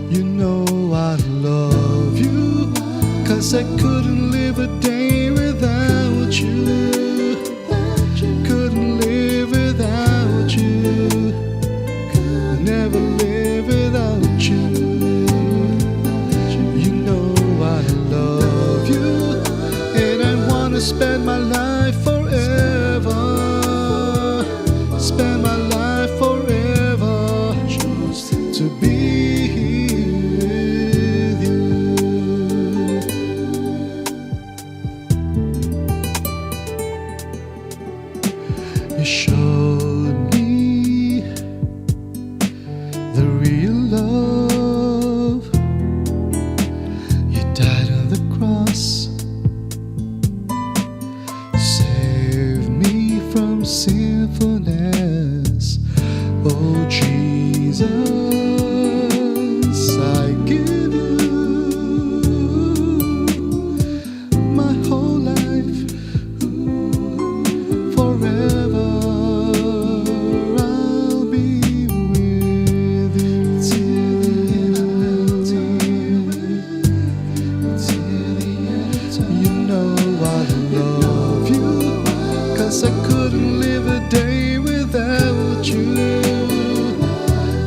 You know I love you, 'cause I couldn't live a day without you. Couldn't live without you. Never live without you. You know I love you, and I wanna spend my life forever. Spend my life forever to be with you. You showed me the real love. You died on the cross, save me from sinfulness. Oh Jesus, I give you my whole life. Forever I'll be with you till the end. You know I love you, 'cause I couldn't live a day without you.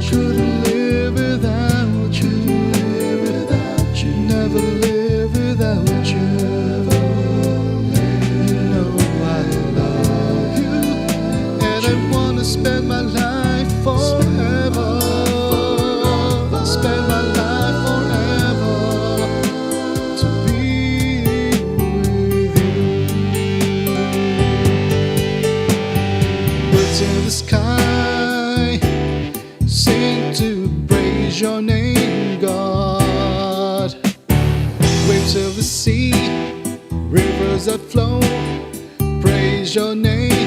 Couldn't live without you. Never live without you. You know I love you, and I wanna spend my life forever. Spend my life forever to be with you. Birds in the sky sing to praise your name, God. Waves of the sea, rivers that flow, praise your name.